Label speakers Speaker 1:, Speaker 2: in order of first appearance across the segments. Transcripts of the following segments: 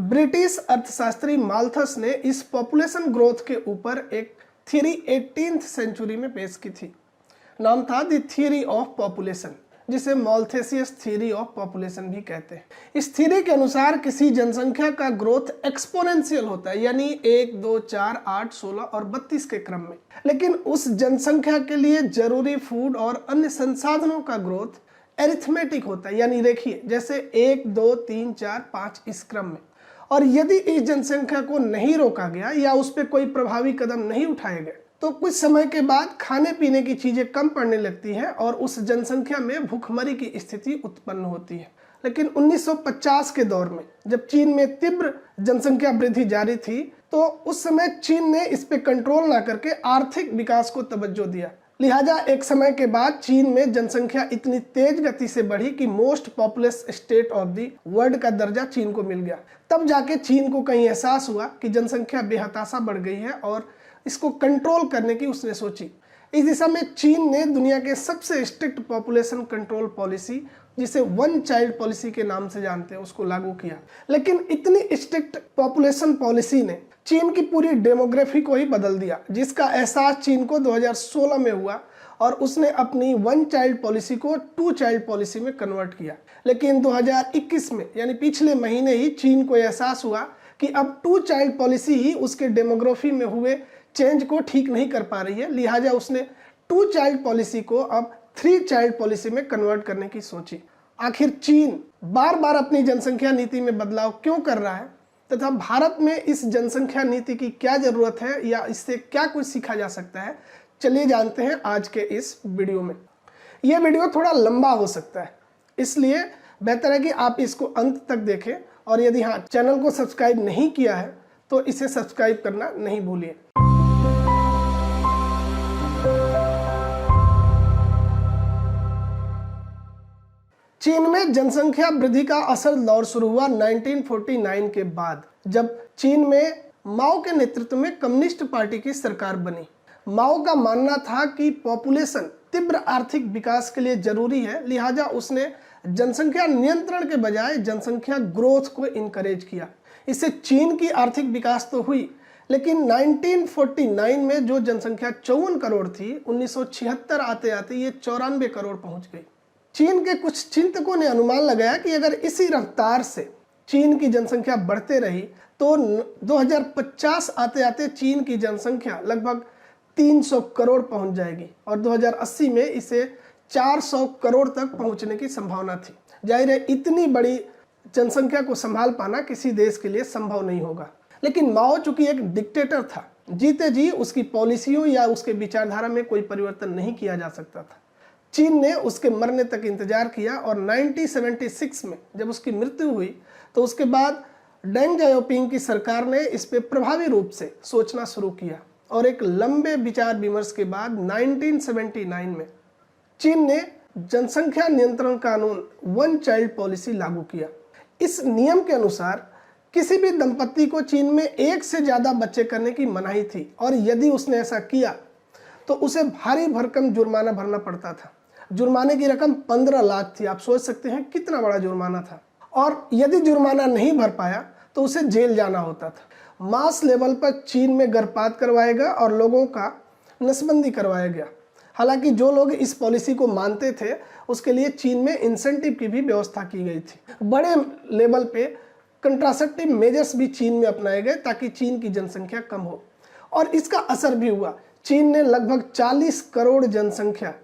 Speaker 1: British अर्थशास्त्री Malthus ने इस पॉपुलेशन ग्रोथ के ऊपर एक थ्योरी 18th सेंचुरी में पेश की थी। नाम था द थ्योरी ऑफ पॉपुलेशन, जिसे माल्थेसियस थ्योरी ऑफ पॉपुलेशन भी कहते हैं। इस थ्योरी के अनुसार किसी जनसंख्या का ग्रोथ एक्सपोनेंशियल होता है, यानी 1, 2, 4, 8, 16 और 32 के क्रम में। लेकिन उस जनसंख्या के लिए जरूरी फूड और अन्य संसाधनों का ग्रोथ एरिथमेटिक होता है, यानी रेखीय, जैसे 1, 2, 3, 4, 5 इस क्रम में। और यदि इस जनसंख्या को नहीं रोका गया या उस पर कोई प्रभावी कदम नहीं उठाए गए तो कुछ समय के बाद खाने पीने की चीजें कम पड़ने लगती हैं और उस जनसंख्या में भूखमरी की स्थिति उत्पन्न होती है। लेकिन 1950 के दौर में जब चीन में तीव्र जनसंख्या वृद्धि जारी थी तो उस समय चीन ने इस पे कंट्रोल ना करके आर्थिक विकास को तवज्जो दिया। लिहाजा एक समय के बाद चीन में जनसंख्या इतनी तेज गति से बढ़ी कि most populous state of the world का दर्जा चीन को मिल गया। तब जाके चीन को कहीं एहसास हुआ कि जनसंख्या बेहताशा बढ़ गई है और इसको कंट्रोल करने की उसने सोची। इस दिशा में चीन ने दुनिया के सबसे स्ट्रिक्ट पॉपुलेशन कंट्रोल पॉलिसी, जिसे वन चाइल्ड पॉलिसी के नाम से जानते हैं, उसको लागू किया। लेकिन इतनी स्ट्रिक्ट पॉपुलेशन पॉलिसी ने चीन की पूरी डेमोग्राफी को ही बदल दिया, जिसका एहसास चीन को 2016 में हुआ और उसने अपनी वन चाइल्ड पॉलिसी को टू चाइल्ड पॉलिसी में कन्वर्ट किया। लेकिन 2021 में, यानी पिछले महीने ही, चीन को एहसास हुआ कि अब टू चाइल्ड पॉलिसी ही उसके डेमोग्राफी में हुए चेंज को ठीक नहीं कर पा रही है। लिहाजा उसने टू चाइल्ड पॉलिसी को अब 3 चाइल्ड पॉलिसी में कन्वर्ट करने की सोची। आखिर चीन बार बार अपनी जनसंख्या नीति में बदलाव क्यों कर रहा है तथा भारत में इस जनसंख्या नीति की क्या जरूरत है या इससे क्या कुछ सीखा जा सकता है, चलिए जानते हैं आज के इस वीडियो में। यह वीडियो थोड़ा लंबा हो सकता है, इसलिए बेहतर है कि आप इसको अंत तक देखें और यदि हाँ चैनल को सब्सक्राइब नहीं किया है तो इसे सब्सक्राइब करना नहीं भूलिए। चीन में जनसंख्या वृद्धि का असल दौर शुरू हुआ 1949 के बाद, जब चीन में माओ के नेतृत्व में कम्युनिस्ट पार्टी की सरकार बनी। माओ का मानना था कि पॉपुलेशन तीव्र आर्थिक विकास के लिए जरूरी है, लिहाजा उसने जनसंख्या नियंत्रण के बजाय जनसंख्या ग्रोथ को इनकरेज किया। इससे चीन की आर्थिक विकास तो हुई, लेकिन 1949 में जो जनसंख्या 54 करोड़ थी, 1976 आते आते ये 94 करोड़ पहुंच गई। चीन के कुछ चिंतकों ने अनुमान लगाया कि अगर इसी रफ्तार से चीन की जनसंख्या बढ़ते रही तो 2050 आते आते चीन की जनसंख्या लगभग 300 करोड़ पहुंच जाएगी और 2080 में इसे 400 करोड़ तक पहुंचने की संभावना थी। जाहिर है इतनी बड़ी जनसंख्या को संभाल पाना किसी देश के लिए संभव नहीं होगा। लेकिन माओ चूंकि एक डिक्टेटर था, जीते जी उसकी पॉलिसियों या उसके विचारधारा में कोई परिवर्तन नहीं किया जा सकता था। चीन ने उसके मरने तक इंतजार किया और 1976 में जब उसकी मृत्यु हुई तो उसके बाद डेंग जाओपिंग की सरकार ने इस पे प्रभावी रूप से सोचना शुरू किया और एक लंबे विचार विमर्श के बाद 1979 में चीन ने जनसंख्या नियंत्रण कानून वन चाइल्ड पॉलिसी लागू किया। इस नियम के अनुसार किसी भी दंपत्ति को चीन में 1 से ज्यादा बच्चे करने की मनाही थी और यदि उसने ऐसा किया तो उसे भारी भरकम जुर्माना भरना पड़ता था। जुर्माने की रकम 15 लाख थी। आप सोच सकते हैं कितना बड़ा जुर्माना था। और यदि जुर्माना नहीं भर पाया तो उसे जेल जाना होता था। मास लेवल पर चीन में गर्भपात करवाया गया और लोगों का नसबंदी करवाया गया। हालांकि जो लोग इस पॉलिसी को मानते थे उसके लिए चीन में इंसेंटिव की भी व्यवस्था की गई थी। बड़े लेवल पे कंट्रासेप्टिव मेजर्स भी चीन में अपनाए गए ताकि चीन की जनसंख्या कम हो और इसका असर भी हुआ। चीन ने लगभग 40 करोड़ जनसंख्या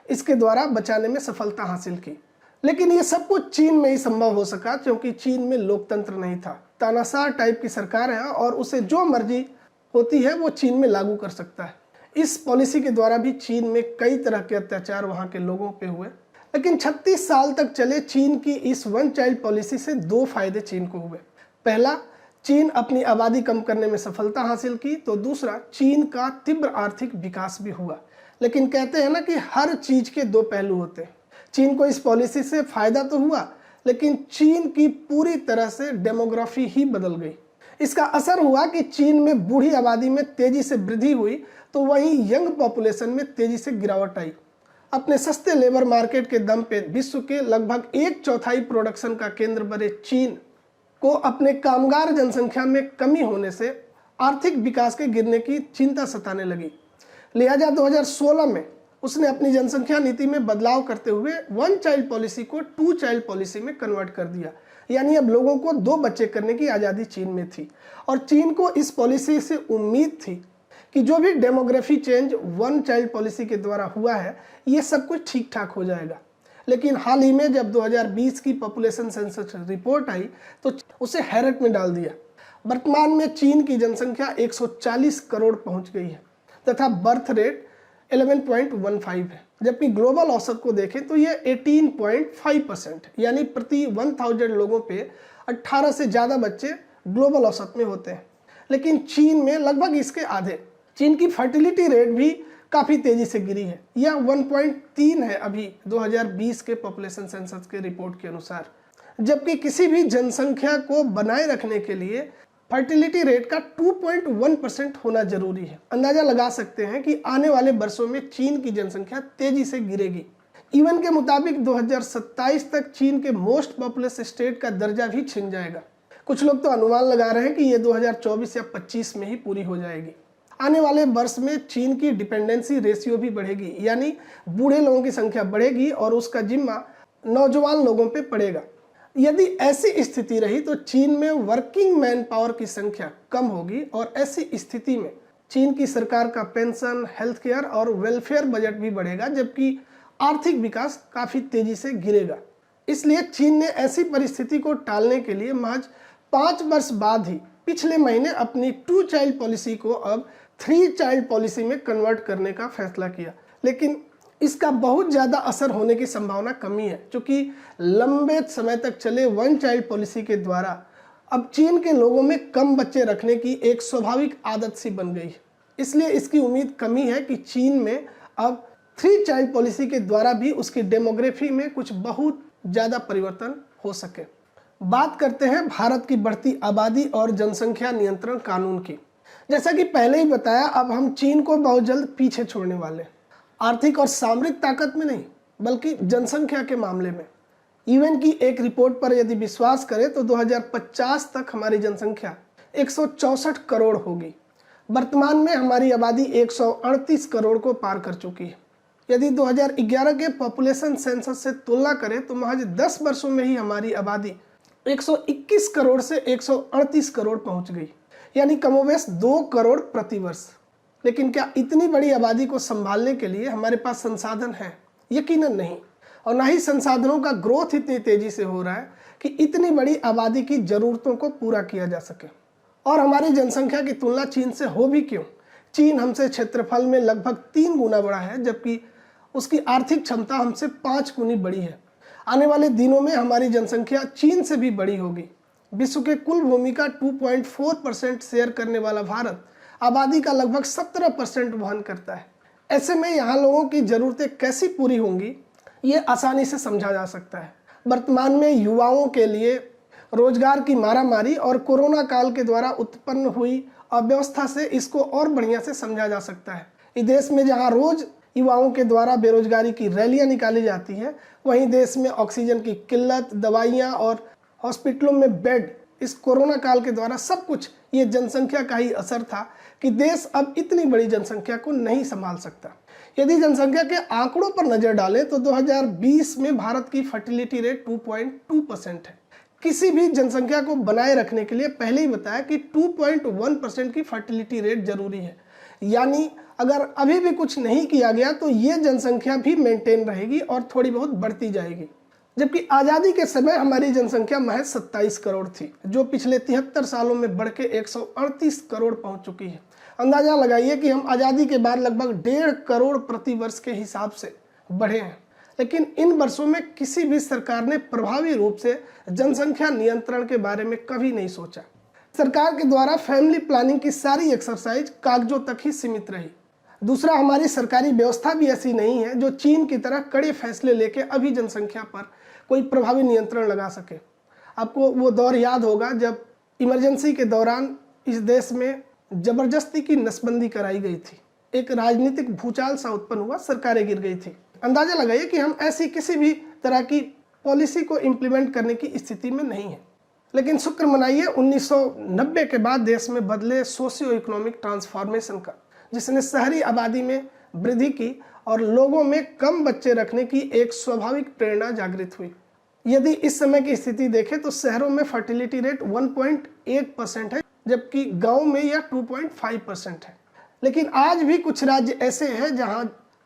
Speaker 1: इसके द्वारा बचाने में सफलता हासिल की। लेकिन ये सब कुछ चीन में ही संभव हो सका क्योंकि चीन में लोकतंत्र नहीं था। तानाशाह टाइप की सरकार है और उसे जो मर्जी होती है वो चीन में लागू कर सकता है। इस पॉलिसी के द्वारा भी चीन में कई तरह के अत्याचार वहाँ के लोगों पे हुए। लेकिन 36 साल तक चले चीन की इस वन चाइल्ड पॉलिसी से 2 फायदे चीन को हुए। पहला, चीन अपनी आबादी कम करने में सफलता हासिल की, तो दूसरा, चीन का तीव्र आर्थिक विकास भी हुआ। लेकिन कहते हैं ना कि हर चीज के 2 पहलू होते हैं। चीन को इस पॉलिसी से फायदा तो हुआ, लेकिन चीन की पूरी तरह से डेमोग्राफी ही बदल गई। इसका असर हुआ कि चीन में बूढ़ी आबादी में तेजी से वृद्धि हुई तो वहीं यंग पॉपुलेशन में तेजी से गिरावट आई। अपने सस्ते लेबर मार्केट के दम पे विश्व के लगभग 1/4 प्रोडक्शन का केंद्र बने चीन को अपने कामगार जनसंख्या में कमी होने से आर्थिक विकास के गिरने की चिंता सताने लगी। लिहाजा 2016 में उसने अपनी जनसंख्या नीति में बदलाव करते हुए वन चाइल्ड पॉलिसी को टू चाइल्ड पॉलिसी में कन्वर्ट कर दिया। यानी अब लोगों को 2 बच्चे करने की आज़ादी चीन में थी और चीन को इस पॉलिसी से उम्मीद थी कि जो भी demography change one child policy के द्वारा हुआ है ये सब कुछ ठीक ठाक हो जाएगा। लेकिन हाल ही में जब 2020 की पॉपुलेशन सेंसस रिपोर्ट आई तो उसे हैरत में डाल दिया। वर्तमान में चीन की जनसंख्या 140 करोड़ पहुंच गई है तथा बर्थ रेट 11.15 है, जबकि ग्लोबल औसत को देखें तो ये 18.5% यानी प्रति 1000 लोगों पे 18 से ज़्यादा बच्चे ग्लोबल औसत में होते हैं। लेकिन चीन में लगभग इसके आधे। चीन की फर्टिलिटी रेट भी काफ़ी तेज़ी से गिरी है, यह 1.3 है अभी 2020 के पॉपुलेशन सेंसस के रिपोर्ट के अनुसार। जबकि किसी भी जनसंख्या को बनाए रखने के लिए फर्टिलिटी रेट का 2.1% होना जरूरी है। अंदाजा लगा सकते हैं कि आने वाले वर्षों में चीन की जनसंख्या तेजी से गिरेगी। ईवन के मुताबिक 2027 तक चीन के मोस्ट पॉपुलस स्टेट का दर्जा भी छिन जाएगा। कुछ लोग तो अनुमान लगा रहे हैं कि ये 2024 या 25 में ही पूरी हो जाएगी। आने वाले वर्ष में चीन की डिपेंडेंसी रेशियो भी बढ़ेगी, यानी बूढ़े लोगों की संख्या बढ़ेगी और उसका जिम्मा नौजवान लोगों पे पड़ेगा। यदि ऐसी स्थिति रही तो चीन में वर्किंग मैन पावर की संख्या कम होगी और ऐसी स्थिति में चीन की सरकार का पेंशन, हेल्थ केयर और वेलफेयर बजट भी बढ़ेगा, जबकि आर्थिक विकास काफ़ी तेजी से गिरेगा। इसलिए चीन ने ऐसी परिस्थिति को टालने के लिए महज 5 वर्ष बाद ही पिछले महीने अपनी 2 चाइल्ड पॉलिसी को अब 3 चाइल्ड पॉलिसी में कन्वर्ट करने का फैसला किया। लेकिन इसका बहुत ज़्यादा असर होने की संभावना कमी है, क्योंकि लंबे समय तक चले वन चाइल्ड पॉलिसी के द्वारा अब चीन के लोगों में कम बच्चे रखने की एक स्वाभाविक आदत सी बन गई है। इसलिए इसकी उम्मीद कमी है कि चीन में अब 3 चाइल्ड पॉलिसी के द्वारा भी उसकी डेमोग्राफी में कुछ बहुत ज़्यादा परिवर्तन हो सके। बात करते हैं भारत की बढ़ती आबादी और जनसंख्या नियंत्रण कानून की। जैसा कि पहले ही बताया, अब हम चीन को बहुत जल्द पीछे छोड़ने वाले, आर्थिक और सामरिक ताकत में नहीं बल्कि जनसंख्या के मामले में। ईवन की एक रिपोर्ट पर यदि विश्वास करें तो 2050 तक हमारी जनसंख्या 164 करोड़ होगी। वर्तमान में हमारी आबादी 138 करोड़ को पार कर चुकी है। यदि 2011 के पॉपुलेशन सेंसस से तुलना करें तो महज 10 वर्षों में ही हमारी आबादी 121 करोड़ से 138 करोड़ पहुंच गई, यानी कमोबेश 2 करोड़ प्रति वर्ष। लेकिन क्या इतनी बड़ी आबादी को संभालने के लिए हमारे पास संसाधन है? यकीनन नहीं। और ना ही संसाधनों का ग्रोथ इतनी तेजी से हो रहा है कि इतनी बड़ी आबादी की जरूरतों को पूरा किया जा सके। और हमारी जनसंख्या की तुलना चीन से हो भी क्यों? चीन हमसे क्षेत्रफल में लगभग 3 गुना बड़ा है, जबकि उसकी आर्थिक क्षमता हमसे 5 गुनी बड़ी है। आने वाले दिनों में हमारी जनसंख्या चीन से भी बड़ी होगी। विश्व के कुल भूमि का 2.4% शेयर करने वाला भारत आबादी का लगभग 17% वहन करता है। ऐसे में यहाँ लोगों की ज़रूरतें कैसी पूरी होंगी ये आसानी से समझा जा सकता है। वर्तमान में युवाओं के लिए रोजगार की मारामारी और कोरोना काल के द्वारा उत्पन्न हुई अव्यवस्था से इसको और बढ़िया से समझा जा सकता है। इस देश में जहाँ रोज युवाओं के द्वारा बेरोजगारी की रैलियाँ निकाली जाती हैं, वहीं देश में ऑक्सीजन की किल्लत, दवाइयाँ और हॉस्पिटलों में बेड, इस कोरोना काल के द्वारा सब कुछ ये जनसंख्या का ही असर था कि देश अब इतनी बड़ी जनसंख्या को नहीं संभाल सकता। यदि जनसंख्या के आंकड़ों पर नजर डालें तो 2020 में भारत की फर्टिलिटी रेट 2.2% है। किसी भी जनसंख्या को बनाए रखने के लिए पहले ही बताया कि 2.1% की फर्टिलिटी रेट जरूरी है। यानी अगर अभी भी कुछ नहीं किया गया तो ये जनसंख्या भी मेंटेन रहेगी और थोड़ी बहुत बढ़ती जाएगी। जबकि आज़ादी के समय हमारी जनसंख्या महज 27 करोड़ थी, जो पिछले 73 सालों में बढ़ के 138 करोड़ पहुंच चुकी है। अंदाजा लगाइए कि हम आज़ादी के बाद लगभग 1.5 करोड़ प्रति वर्ष के हिसाब से बढ़े हैं। लेकिन इन वर्षों में किसी भी सरकार ने प्रभावी रूप से जनसंख्या नियंत्रण के बारे में कभी नहीं सोचा। सरकार के द्वारा फैमिली प्लानिंग की सारी एक्सरसाइज कागजों तक ही सीमित रही। दूसरा, हमारी सरकारी व्यवस्था भी ऐसी नहीं है जो चीन की तरह कड़े फैसले लेके अभी जनसंख्या पर कोई प्रभावी नियंत्रण लगा सके। आपको वो दौर याद होगा जब इमरजेंसी के दौरान इस देश में जबरदस्ती की नसबंदी कराई गई थी। एक राजनीतिक भूचाल सा उत्पन्न हुआ, सरकारें गिर गई थी। अंदाजा लगाइए कि हम ऐसी किसी भी तरह की पॉलिसी को इम्प्लीमेंट करने की स्थिति में नहीं है। लेकिन शुक्र मनाइए 1990 के बाद देश में बदले सोशियो इकोनॉमिक ट्रांसफॉर्मेशन का, जिसने शहरी आबादी में वृद्धि की और लोगों में कम बच्चे रखने की एक स्वाभाविक प्रेरणा जागृत हुई। यदि इस समय की स्थिति देखें तो शहरों में फर्टिलिटी रेट 1.8% है, जबकि गांव में यह 2.5% है। लेकिन आज भी कुछ राज्य ऐसे हैं जहां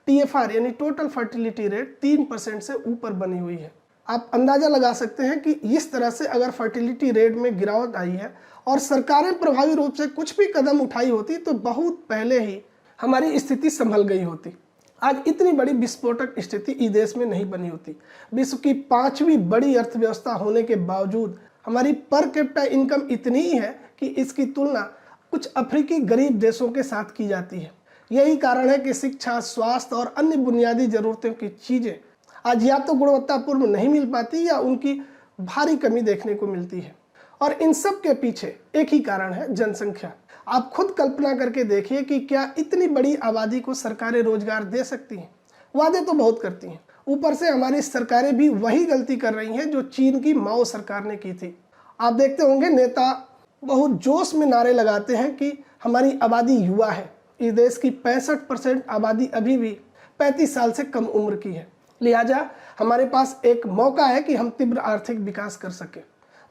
Speaker 1: TFR यानी टोटल फर्टिलिटी रेट 3% से ऊपर बनी हुई है। आप अंदाजा लगा सकते हैं कि इस तरह से अगर फर्टिलिटी रेट में गिरावट आई है और सरकारें प्रभावी रूप से कुछ भी कदम उठाई होती तो बहुत पहले ही हमारी स्थिति संभल गई होती। आज इतनी बड़ी विस्फोटक स्थिति इस देश में नहीं बनी होती। विश्व की 5वीं बड़ी अर्थव्यवस्था होने के बावजूद हमारी पर कैपिटा इनकम इतनी ही है कि इसकी तुलना कुछ अफ्रीकी गरीब देशों के साथ की जाती है। यही कारण है कि शिक्षा, स्वास्थ्य और अन्य बुनियादी जरूरतों की चीजें आज या तो गुणवत्तापूर्ण नहीं मिल पाती या उनकी भारी कमी देखने को मिलती है। और इन सब के पीछे एक ही कारण है, जनसंख्या। आप खुद कल्पना करके देखिए कि क्या इतनी बड़ी आबादी को सरकारें रोजगार दे सकती हैं? वादे तो बहुत करती हैं, ऊपर से हमारी सरकारें भी वही गलती कर रही हैं जो चीन की माओ सरकार ने की थी। आप देखते होंगे नेता बहुत जोश में नारे लगाते हैं कि हमारी आबादी युवा है। इस देश की 65% आबादी अभी भी 35 साल से कम उम्र की है। लिहाजा हमारे पास एक मौका है कि हम तीव्र आर्थिक विकास कर सकें।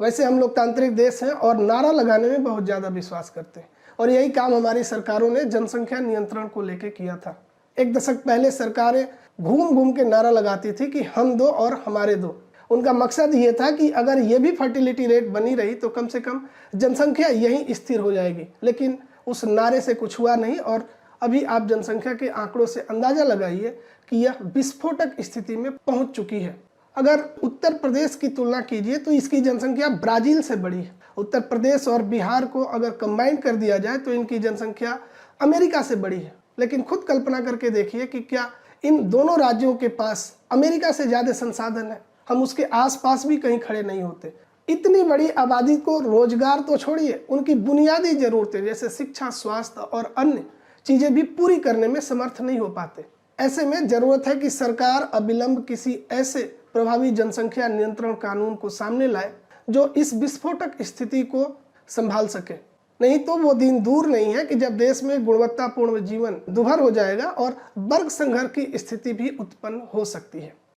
Speaker 1: वैसे हम लोकतांत्रिक देश हैं और नारा लगाने में बहुत ज़्यादा विश्वास करते हैं, और यही काम हमारी सरकारों ने जनसंख्या नियंत्रण को लेकर किया था। एक दशक पहले सरकारें घूम घूम के नारा लगाती थी कि हम दो और हमारे दो। उनका मकसद ये था कि अगर ये भी फर्टिलिटी रेट बनी रही तो कम से कम जनसंख्या यहीं स्थिर हो जाएगी। लेकिन उस नारे से कुछ हुआ नहीं, और अभी आप जनसंख्या के आंकड़ों से अंदाजा लगाइए कि यह विस्फोटक स्थिति में पहुंच चुकी है। अगर उत्तर प्रदेश की तुलना कीजिए तो इसकी जनसंख्या ब्राजील से बड़ी है। उत्तर प्रदेश और बिहार को अगर कंबाइन कर दिया जाए तो इनकी जनसंख्या अमेरिका से बड़ी है। लेकिन खुद कल्पना करके देखिए कि क्या इन दोनों राज्यों के पास अमेरिका से ज़्यादा संसाधन है? हम उसके आसपास भी कहीं खड़े नहीं होते। इतनी बड़ी आबादी को रोजगार तो छोड़िए, उनकी बुनियादी जरूरतें जैसे शिक्षा, स्वास्थ्य और अन्य चीजें भी पूरी करने में समर्थ नहीं हो पाते। ऐसे में जरूरत है कि सरकार अविलंब किसी ऐसे प्रभावी जनसंख्या नियंत्रण कानून को सामने लाए जो इस विस्फोटक स्थिति को संभाल सके। नहीं तो वो दिन दूर नहीं है कि जब देश में गुणवत्तापूर्ण जीवन दुभर हो जाएगा और वर्ग संघर्ष की स्थिति भी उत्पन्न हो सकती है।